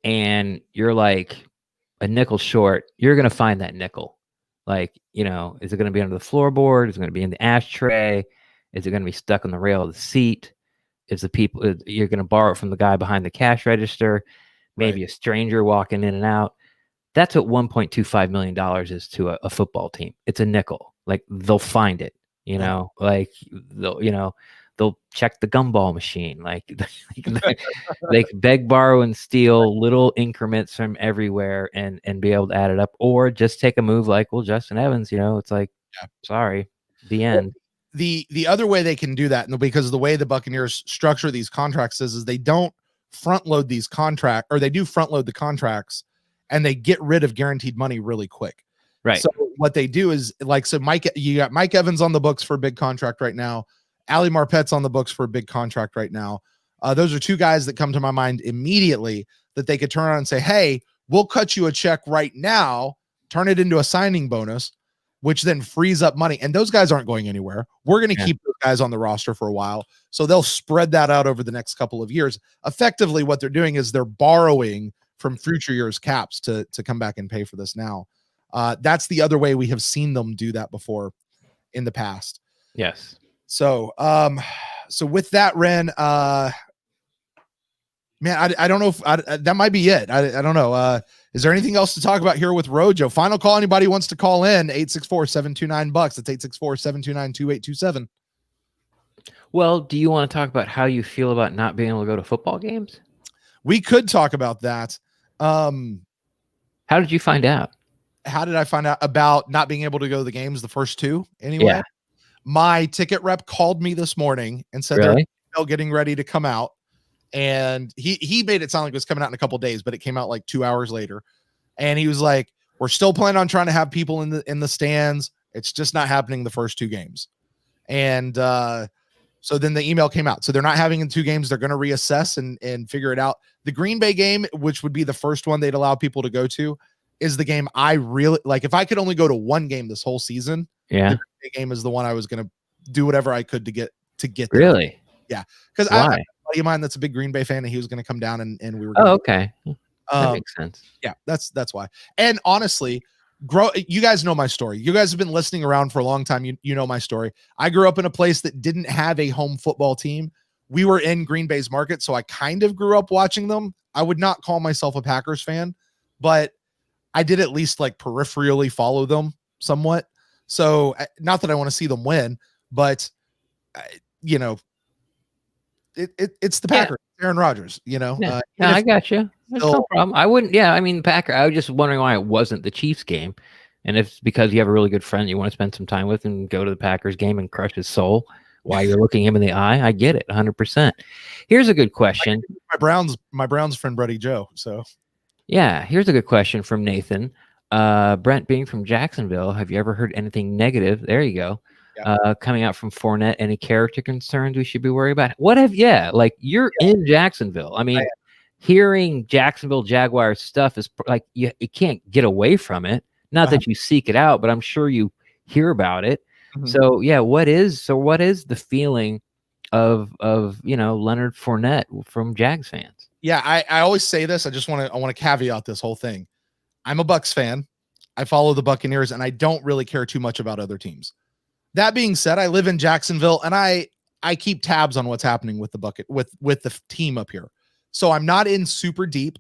and you're like a nickel short, you're going to find that nickel. Like, you know, is it going to be under the floorboard? Is it going to be in the ashtray? Is it going to be stuck on the rail of the seat? Is the people you're going to borrow it from the guy behind the cash register? Maybe a stranger walking in and out. That's what $1.25 million is to a football team. It's a nickel. Like, they'll find it, you know, like they'll check the gumball machine. Like they can beg, borrow, and steal little increments from everywhere and be able to add it up, or just take a move like, well, Justin Evans, you know, it's like, sorry, the end. The other way they can do that, and because of the way the Buccaneers structure these contracts is they don't front load these contracts, or they do front load the contracts and they get rid of guaranteed money really quick. Right. So what they do is, like, so you got Mike Evans on the books for a big contract right now. Ali Marpet's on the books for a big contract right now. Those are 2 guys that come to my mind immediately that they could turn around and say, hey, we'll cut you a check right now, turn it into a signing bonus, which then frees up money. And those guys aren't going anywhere. We're going to keep those guys on the roster for a while. So they'll spread that out over the next couple of years. Effectively, what they're doing is they're borrowing from future years' caps to come back and pay for this now. That's the other way we have seen them do that before in the past. Yes. So, so with that, Ren, man, I don't know if that might be it. I don't know. Is there anything else to talk about here with Rojo? Final call. Anybody wants to call in 864-729-BUCKS. That's 864-729-2827. Well, do you want to talk about how you feel about not being able to go to football games? We could talk about that. How did you find out? How did I find out about not being able to go to the games, the first 2 anyway? Yeah. My ticket rep called me this morning and said they're getting ready to come out. And he made it sound like it was coming out in a couple of days, but it came out like 2 hours later. And he was like, we're still planning on trying to have people in the stands. It's just not happening the first 2 games. And so then the email came out. So they're not having in 2 games. They're going to reassess and figure it out. The Green Bay game, which would be the first one they'd allow people to go to, is the game I really like. If I could only go to one game this whole season, the Green Bay game is the one I was going to do whatever I could to get there. Really? Yeah. Because I have a buddy of mine that's a big Green Bay fan, and he was going to come down and we were Oh, okay. That makes sense. Yeah, that's why. And honestly, you guys know my story. You guys have been listening around for a long time. You know my story. I grew up in a place that didn't have a home football team. We were in Green Bay's market, so I kind of grew up watching them. I would not call myself a Packers fan, but I did at least like peripherally follow them somewhat. So not that I want to see them win, but you know, it's the Packers, Aaron Rodgers, you know. Yeah, I got you. That's no problem. I wouldn't. Yeah, I mean, Packer. I was just wondering why it wasn't the Chiefs game, and if it's because you have a really good friend you want to spend some time with and go to the Packers game and crush his soul while you're looking him in the eye. I get it, 100%. Here's a good question. My Browns friend, Buddy Joe. So, yeah, here's a good question from Nathan. Brent, being from Jacksonville, have you ever heard anything negative? There you go. Yeah. Coming out from Fournette, any character concerns we should be worried about? Like you're in Jacksonville. I mean, hearing Jacksonville Jaguars stuff is like you can't get away from it. Not that you seek it out, but I'm sure you hear about it. Mm-hmm. So yeah, what is the feeling of Leonard Fournette from Jags fans? Yeah, I always say this. I want to caveat this whole thing. I'm a Bucs fan. I follow the Buccaneers, and I don't really care too much about other teams. That being said, I live in Jacksonville, and I keep tabs on what's happening with the team up here. So I'm not in super deep,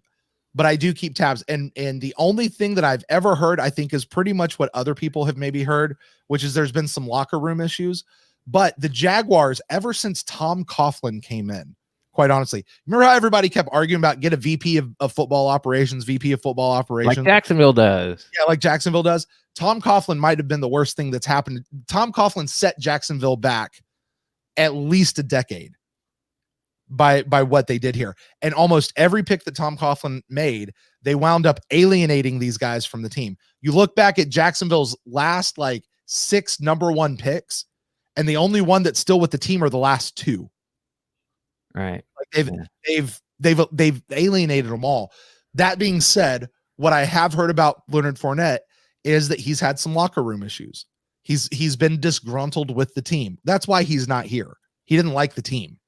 but I do keep tabs. And the only thing that I've ever heard, I think, is pretty much what other people have maybe heard, which is there's been some locker room issues. But the Jaguars, ever since Tom Coughlin came in, quite honestly, remember how everybody kept arguing about get a VP of football operations, like Jacksonville does. Yeah, like Jacksonville does. Tom Coughlin might have been the worst thing that's happened. Tom Coughlin set Jacksonville back at least a decade by what they did here. And almost every pick that Tom Coughlin made, they wound up alienating these guys from the team. You look back at Jacksonville's last 6 number 1 picks, and the only one that's still with the team are the last 2. Right. They've alienated them all. That being said, what I have heard about Leonard Fournette is that he's had some locker room issues. He's been disgruntled with the team. That's why he's not here. He didn't like the team.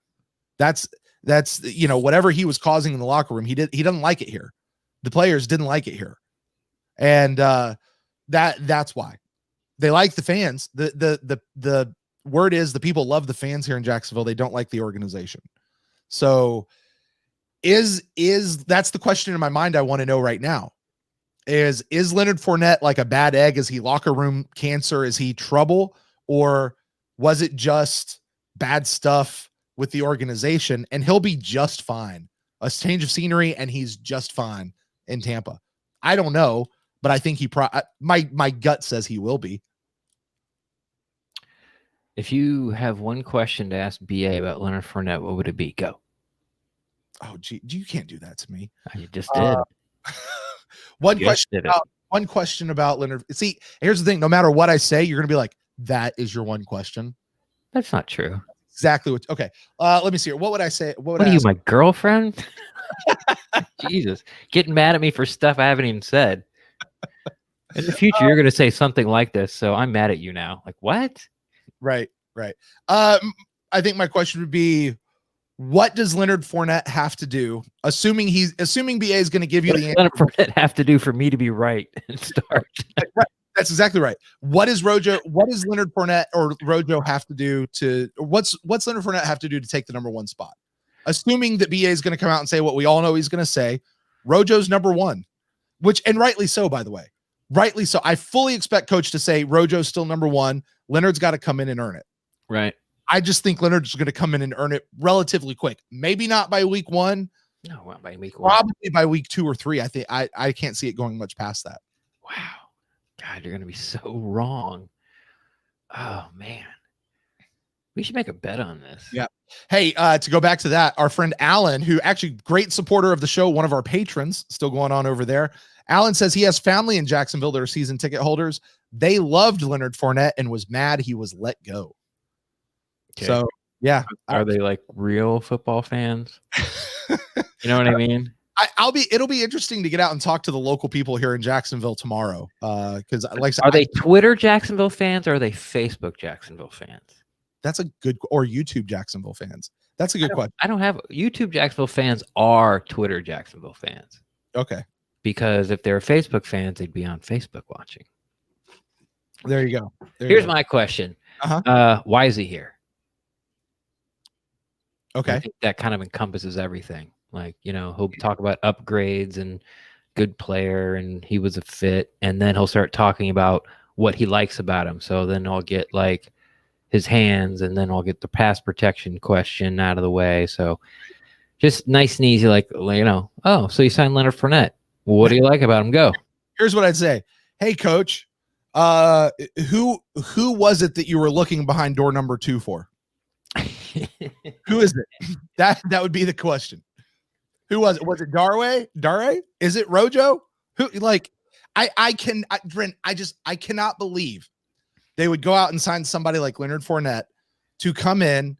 That's whatever he was causing in the locker room, he doesn't like it here. The players didn't like it here. And that's why. They like the fans. The word is the people love the fans here in Jacksonville. They don't like the organization. So is that's the question in my mind I want to know right now. Is Leonard Fournette like a bad egg? Is he locker room cancer? Is he trouble? Or was it just bad stuff with the organization? And he'll be just fine. A change of scenery and he's just fine in Tampa. I don't know, but I think my gut says he will be. If you have one question to ask BA about Leonard Fournette, what would it be? Go. Oh, gee, you can't do that to me. You just did. One question about Leonard. See, here's the thing. No matter what I say, you're going to be like, that is your one question. That's not true. Exactly. Okay. Let me see here. What would I say? What are you, my girlfriend? Jesus. Getting mad at me for stuff I haven't even said. In the future, you're going to say something like this. So I'm mad at you now. Like, what? Right. I think my question would be, what does Leonard Fournette have to do? Assuming BA is going to give you the answer. Leonard Fournette have to do for me to be right and start. That's exactly right. What does Leonard Fournette or Rojo have to do what's Leonard Fournette have to do to take the number 1 spot? Assuming that BA is going to come out and say what we all know he's going to say, Rojo's number 1, and rightly so, by the way. Rightly so. I fully expect coach to say Rojo's still number 1. Leonard's got to come in and earn it. Right. I just think Leonard's going to come in and earn it relatively quick. Maybe not by week 1. No, not by week 1. Probably by week 2 or 3. I think I can't see it going much past that. Wow. God, you're going to be so wrong. Oh, man. We should make a bet on this. Yeah. Hey, to go back to that, our friend Alan, who actually great supporter of the show, one of our patrons, still going on over there. Alan says he has family in Jacksonville that are season ticket holders. They loved Leonard Fournette and was mad he was let go. Okay. So yeah, Are they like real football fans? You know what I mean? It'll be interesting to get out and talk to the local people here in Jacksonville tomorrow. Because like I said, Are they Twitter Jacksonville fans or are they Facebook Jacksonville fans? that's a good, or YouTube Jacksonville fans. That's a good question. I don't have YouTube Jacksonville fans are Twitter Jacksonville fans. Okay. Because if they're Facebook fans, they'd be on Facebook watching. There you go. Here's my question. Why is he here? Okay. I think that kind of encompasses everything. Like, he'll talk about upgrades and good player and he was a fit. And then he'll start talking about what he likes about him. So then I'll get like his hands and then I'll get the pass protection question out of the way. So just nice and easy, like, oh, so you signed Leonard Fournette. What do you like about him? Go. Here's what I'd say. Hey, coach, who was it that you were looking behind door number 2 for? Who is it? That would be the question. Who was it? Was it Dare? Is it Rojo? Who? Like, Brent, I cannot believe they would go out and sign somebody like Leonard Fournette to come in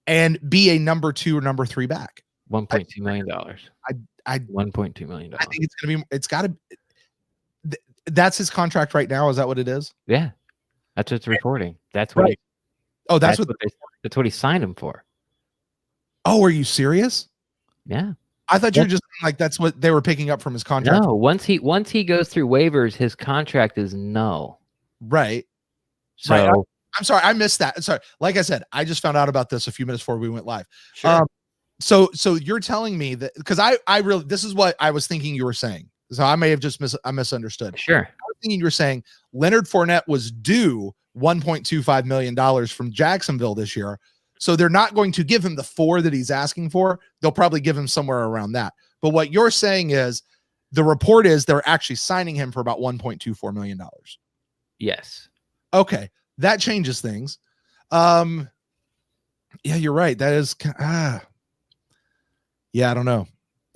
and be a number 2 or number 3 back. $1.2 million. $1.2 million. I think it's got to. That's his contract right now. Is that what it is? Yeah, that's what's reporting. That's what. Right. That's what he signed him for. Oh, are you serious? Yeah. I thought you were just like that's what they were picking up from his contract. No, once he goes through waivers, his contract is null. Right. So right. I'm sorry, I missed that. Sorry. Like I said, I just found out about this a few minutes before we went live. Sure. So you're telling me that because I really this is what I was thinking you were saying. So I may have just misunderstood. Sure. I was thinking you were saying Leonard Fournette was due $1.25 million from Jacksonville this year. So they're not going to give him the 4 that he's asking for. They'll probably give him somewhere around that. But what you're saying is the report is they're actually signing him for about $1.24 million. Yes. Okay. That changes things. Yeah, you're right. That is, yeah, I don't know.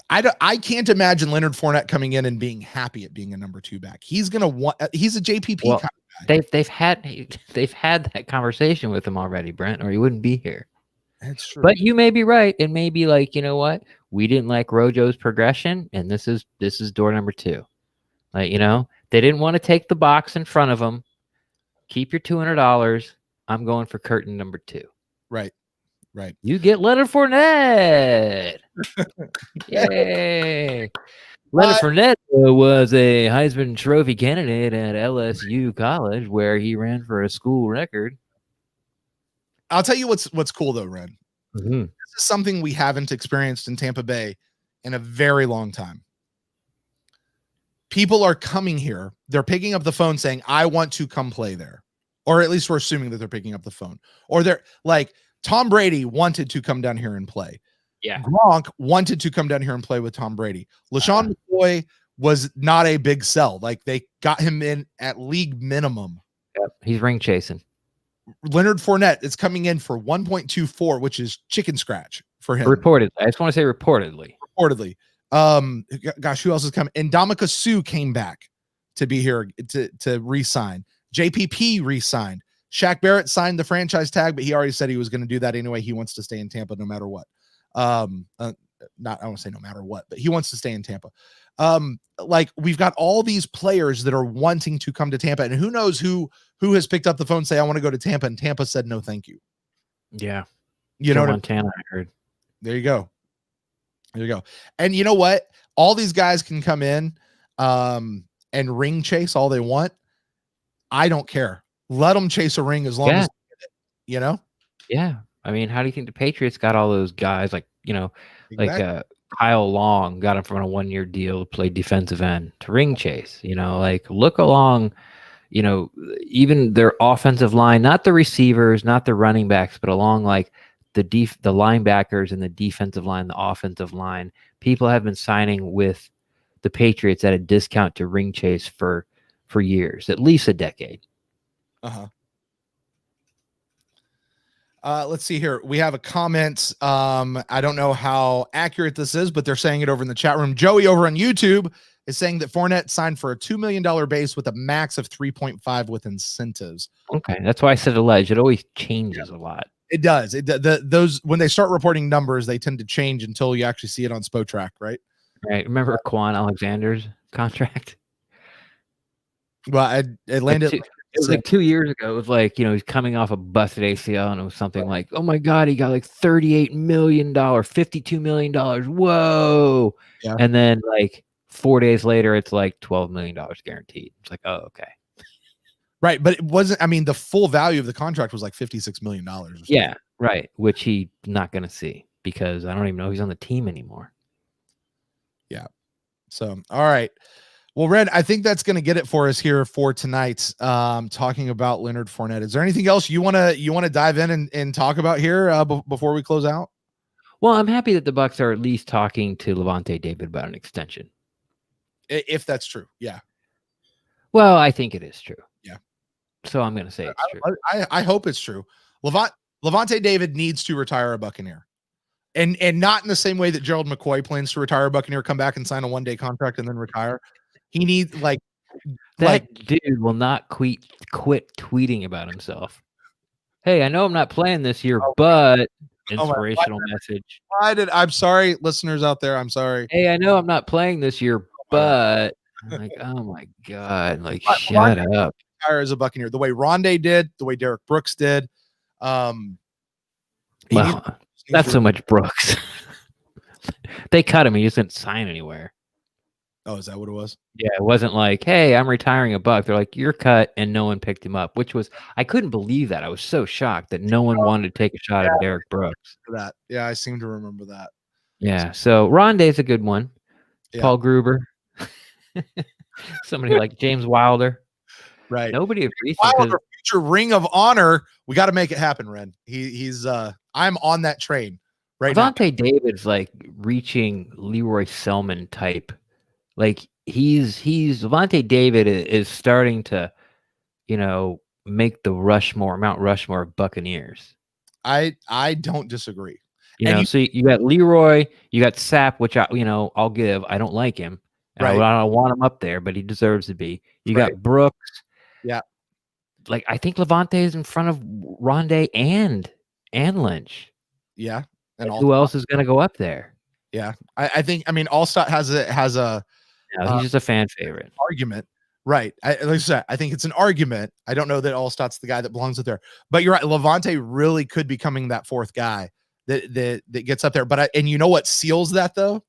I can't imagine Leonard Fournette coming in and being happy at being a number 2 back. He's going to want, he's a JPP kind of guy. They've had that conversation with him already, Brent, or he wouldn't be here. That's true. But you may be right. It may be like, you know what? We didn't like Rojo's progression, and this is door number 2. Like, they didn't want to take the box in front of him. Keep your $200. I'm going for curtain number 2. Right. You get Leonard Fournette. Yay. Leonard Fournette was a Heisman Trophy candidate at LSU College, where he ran for a school record. I'll tell you what's cool though, Ren. Mm-hmm. This is something we haven't experienced in Tampa Bay in a very long time. People are coming here. They're picking up the phone saying, I want to come play there. Or at least we're assuming that they're picking up the phone. Or they're like, Tom Brady wanted to come down here and play. Yeah. Gronk wanted to come down here and play with Tom Brady. Lashonda Mccoy was not a big sell. Like they got him in at league minimum. Yep. He's ring chasing. Leonard Fournette is coming in for 1.24, which is chicken scratch for him. Reportedly. I just want to say reportedly. Gosh, who else is coming? And Ndamukong Suh came back to be here to re-sign. JPP re-signed. Shaq Barrett signed the franchise tag, but he already said he was going to do that anyway. He wants to stay in Tampa no matter what. I won't say no matter what, but he wants to stay in Tampa. Like we've got all these players that are wanting to come to Tampa, and who knows who has picked up the phone and say, I want to go to Tampa, and Tampa said, no, thank you. Yeah. You know, Montana, I heard. There you go. And you know what? All these guys can come in, and ring chase all they want. I don't care. Let them chase a ring as long as they get it, Yeah. I mean, how do you think the Patriots got all those guys like, Exactly. like Kyle Long got him from a 1-year deal to play defensive end to ring chase, like look along, even their offensive line, not the receivers, not the running backs, but along like the linebackers and the defensive line, the offensive line. People have been signing with the Patriots at a discount to ring chase for years, at least a decade. Let's see here. We have a comment. I don't know how accurate this is, but they're saying it over in the chat room. Joey over on YouTube is saying that Fournette signed for a $2 million base with a max of 3.5 with incentives. Okay. That's why I said alleged. It always changes a lot. It does. Those when they start reporting numbers, they tend to change until you actually see it on Spotrac, right? Right. Remember Quan Alexander's contract? Well, it landed. It was like 2 years ago. It was like, he's coming off a busted ACL, and it was something like, oh my God, he got like $38 million, $52 million. Whoa. Yeah. And then like 4 days later, it's like $12 million guaranteed. It's like, oh, okay. Right. But it wasn't, I mean, the full value of the contract was like $56 million. Yeah. Right. Which he's not going to see because I don't even know he's on the team anymore. Yeah. So, all right. Well, Red, I think that's going to get it for us here for tonight. Talking about Leonard Fournette. Is there anything else you want to dive in and talk about here before we close out? Well, I'm happy that the Bucs are at least talking to Levante David about an extension. If that's true. Yeah. Well, I think it is true. Yeah. So I'm going to say it's true. I hope it's true. Levante David needs to retire a Buccaneer. And not in the same way that Gerald McCoy plans to retire a Buccaneer, come back and sign a one-day contract and then retire. He needs that dude will not quit tweeting about himself. Hey, I know I'm not playing this year, but inspirational message. I'm sorry, listeners out there. I'm sorry. Hey, I know I'm not playing this year, but I'm like, oh my God, like shut up. Retire as a Buccaneer, the way Rondé did, the way Derek Brooks did. Well, not so much Brooks. They cut him. He just didn't sign anywhere. Oh, is that what it was? Yeah, it wasn't like, hey, I'm retiring a Buck. They're like, you're cut, and no one picked him up, which was, I couldn't believe that. I was so shocked that no one wanted to take a shot at Derek Brooks. For that. Yeah, I seem to remember that. Yeah, so Rondé's a good one. Yeah. Paul Gruber. Somebody like James Wilder. Right. Nobody agrees. Wilder, future Ring of Honor. We got to make it happen, Ren. He's I'm on that train right now. Levante David's like reaching Leroy Selman type. Like he's Levante David is starting to, make the Mount Rushmore of Buccaneers. I don't disagree. So you got Leroy, you got Sapp, which I'll give. I don't like him. Right. I don't want him up there, but he deserves to be. You got Brooks. Yeah. Like I think Levante is in front of Rondé and Lynch. Yeah. And who else is going to go up there? Yeah. I think Allstott has a he's just a fan favorite argument. Right. Like I said, I think it's an argument. I don't know that Allstott's the guy that belongs up there, but you're right. Levante really could be becoming that fourth guy that gets up there. But and you know what seals that though?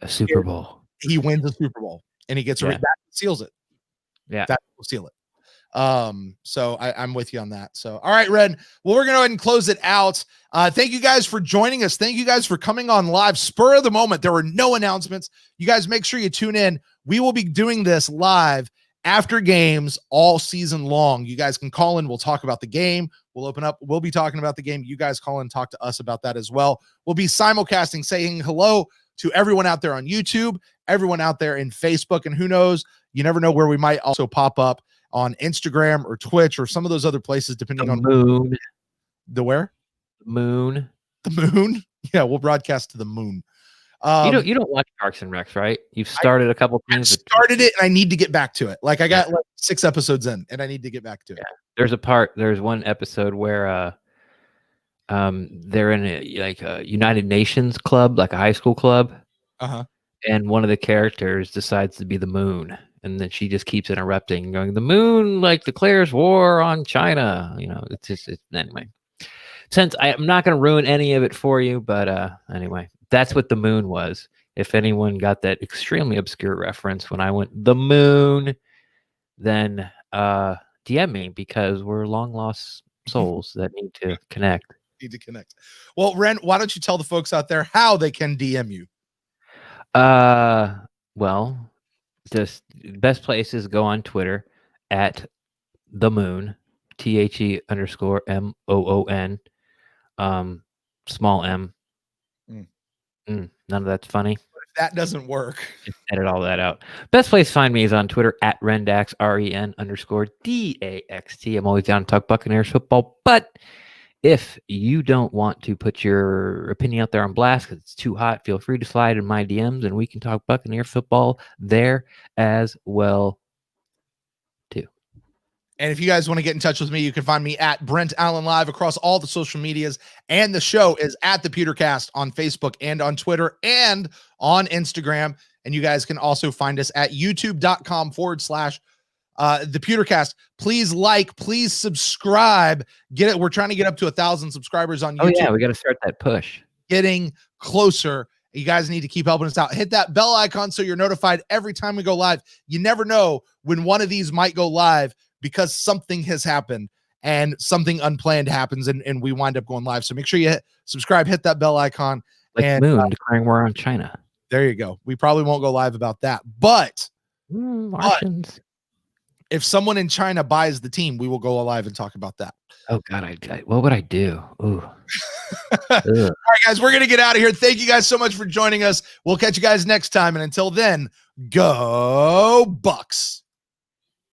A Super Bowl. He wins a Super Bowl and he gets that seals it. Yeah. That will seal it. So I'm with you on that. So, all right, Red. Well, we're going to go ahead and close it out. Thank you guys for joining us. Thank you guys for coming on live. Spur of the moment. There were no announcements. You guys make sure you tune in. We will be doing this live after games all season long. You guys can call in. We'll talk about the game. We'll open up. We'll be talking about the game. You guys call in, talk to us about that as well. We'll be simulcasting, saying hello to everyone out there on YouTube, everyone out there in Facebook, and who knows, you never know where we might also pop up on Instagram or Twitch or some of those other places, depending on moon. The where? Moon. The moon. Yeah, we'll broadcast to the moon. You don't watch Parks and Recs, right? You've started a couple things. I started it and I need to get back to it. Like I got like 6 episodes in and I need to get back to it. There's one episode where they're in a United Nations club, like a high school club. Uh-huh. And one of the characters decides to be the moon. And then she just keeps interrupting, going, the moon declares war on China. Anyway. Since I'm not going to ruin any of it for you, but anyway, that's what the moon was. If anyone got that extremely obscure reference when I went the moon, then DM me because we're long lost souls that need to connect. Well, Ren, why don't you tell the folks out there how they can DM you? Well, just best place is go on Twitter at the moon, THE_MOON, small m. None of that's funny. If that doesn't work, just edit all that out. Best place to find me is on Twitter at Rendax, REN_DAXT. I'm always down to talk Buccaneers football, but if you don't want to put your opinion out there on blast because it's too hot, feel free to slide in my DMs and we can talk Buccaneer football there as well, too. And if you guys want to get in touch with me, you can find me at Brent Allen Live across all the social medias. And the show is at the PewterCast on Facebook and on Twitter and on Instagram. And you guys can also find us at youtube.com/ the PewterCast. Please please subscribe. Get it. We're trying to get up to 1,000 subscribers on YouTube. Oh, yeah. We got to start that push. Getting closer. You guys need to keep helping us out. Hit that bell icon so you're notified every time we go live. You never know when one of these might go live because something has happened and something unplanned happens and we wind up going live. So make sure you subscribe, hit that bell icon. Like and Moon declaring war on China. There you go. We probably won't go live about that. But Martians. If someone in China buys the team, we will go live and talk about that. Oh, God. What would I do? Ooh. All right, guys, we're going to get out of here. Thank you guys so much for joining us. We'll catch you guys next time. And until then, go Bucks.